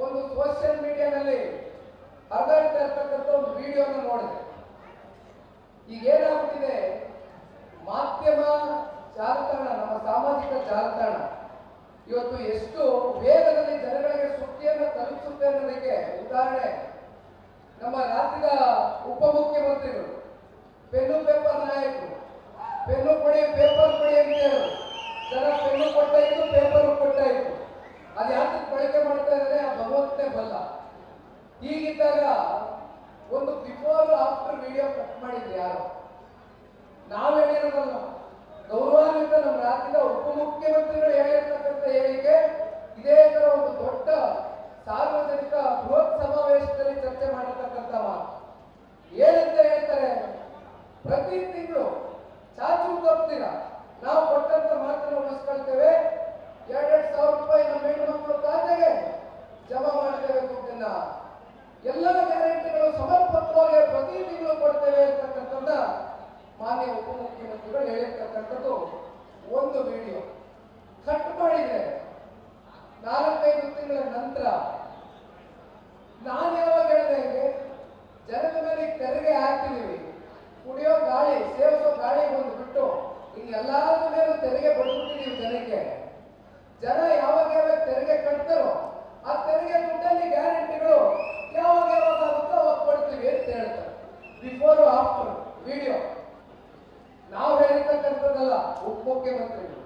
ಒಂದು ಸೋಷಿಯಲ್ ಮೀಡಿಯಾದಲ್ಲಿ ಹರಿದಾಡ್ತಾ ಇರ್ತಕ್ಕಂಥ ಒಂದು ವಿಡಿಯೋನ ನೋಡಿದೆ. ಈಗ ಏನಾಗ್ಬಿಟ್ಟಿದೆ, ಮಾಧ್ಯಮ ಜಾಲತಾಣ, ನಮ್ಮ ಸಾಮಾಜಿಕ ಜಾಲತಾಣ ಇವತ್ತು ಎಷ್ಟು ವೇಗದಲ್ಲಿ ಜನಗಳಿಗೆ ಸುದ್ದಿಯನ್ನು ತಲುಪಿಸುತ್ತೆ ಅನ್ನೋದಕ್ಕೆ ಉದಾಹರಣೆ ನಮ್ಮ ರಾಜ್ಯದ ಉಪಮುಖ್ಯಮಂತ್ರಿಗಳು, ಪೆನ್ನು ಪೇಪರ್ ನಾಯಕರು, ಪೆನ್ನು ಕೊಡಿ ಪೇಪರ್ ಕೊಡಿ ಅಂತ ಹೇಳೋರು. ಜನ ಪೆನ್ನು ಕೊಟ್ಟಾಯಿತು, ಪೇಪರ್ ಕೊಟ್ಟಾಯಿತು. ಅದು ಯಾಕೆ ಬಳಕೆ ಮಾಡ್ತಾ ಇದ್ದಾರೆ ಆ ಭಗವಂತನೇ ಬಲ್ಲ. ಹೀಗಿದ್ದಾಗ ಒಂದು ಬಿಫೋರ್ ಆಫ್ಟರ್ ವಿಡಿಯೋ ಕಟ್ ಮಾಡಿದ್ರು ಯಾರು, ನಾವು ಹೇಳಿರೋದಲ್ಲ, ಗೌರವಾನ್ವಿತ ನಮ್ಮ ರಾಜ್ಯದ ಉಪಮುಖ್ಯಮಂತ್ರಿಗಳು ಹೇಳಿರ್ತಕ್ಕಂಥ ಹೇಳಿಕೆ. ಇದೇ ತರ ಒಂದು ದೊಡ್ಡ ಸಾರ್ವಜನಿಕ ಬೃಹತ್ ಸಮಾವೇಶದಲ್ಲಿ ಚರ್ಚೆ ಮಾಡಿರ್ತಕ್ಕಂಥ ಮಾತು ಏನಂತ ಹೇಳ್ತಾರೆ, ಪ್ರತಿ ತಿಂಗಳು ಚಾಚು ತಪ್ಪಿರ ನಾವು ಕೊಟ್ಟಂತ ಮಾತನ್ನು ಉಳಿಸ್ಕೊಳ್ತೇವೆ, 2,000 ರೂಪಾಯಿ ನಮ್ಮ ಹೆಣ್ಣು ಮಕ್ಕಳು ಖಾತೆಗೆ ಜಮಾ ಮಾಡ್ತೇವೆ, ದುಡ್ಡನ್ನ ಎಲ್ಲ ಗ್ಯಾರಂಟಿಗಳು ಸಮರ್ಪಕವಾಗಿ ಪ್ರತಿ ತಿಂಗಳು ಕೊಡ್ತೇವೆ ಅಂತಕ್ಕಂಥದ್ದನ್ನ ಮಾನ್ಯ ಉಪಮುಖ್ಯಮಂತ್ರಿಗಳು ಹೇಳಿರ್ತಕ್ಕಂಥದ್ದು ಒಂದು ವಿಡಿಯೋ ಕಟ್ ಮಾಡಿದೆ. 4-5 ತಿಂಗಳ ನಂತರ ನಾನು ಯಾವಾಗ ಹೇಳಿದೆ, ಜನರ ಮೇಲೆ ತೆರಿಗೆ ಹಾಕಿದೀವಿ, ಕುಡಿಯೋ ಗಾಳಿ ಸೇವಿಸೋ ಗಾಳಿ ಒಂದು ಬಿಟ್ಟು ಇನ್ನು ಎಲ್ಲಾದ್ರ ಮೇಲೂ ತೆರಿಗೆ ಬಡ್ಬಿಟ್ಟಿದೀವಿ ಜನಕ್ಕೆ. ಜನ ಯಾವಾಗ ಯಾವಾಗ ತೆರಿಗೆ ಕಟ್ತಾರೋ ಆ ತೆರಿಗೆ ದುಡ್ಡಲ್ಲಿ ಗ್ಯಾರಂಟಿಗಳು ಯಾವಾಗ ಯಾವಾಗ ಆಗುತ್ತೋ ಅವಾಗ ಕೊಡ್ತೀವಿ ಅಂತ ಹೇಳ್ತಾರೆ. ಬಿಫೋರ್ ಆಫ್ಟರ್ ವಿಡಿಯೋ ನಾವು ಹೇಳಿರ್ತಕ್ಕಂಥದ್ದಲ್ಲ, ಉಪಮುಖ್ಯಮಂತ್ರಿಗಳು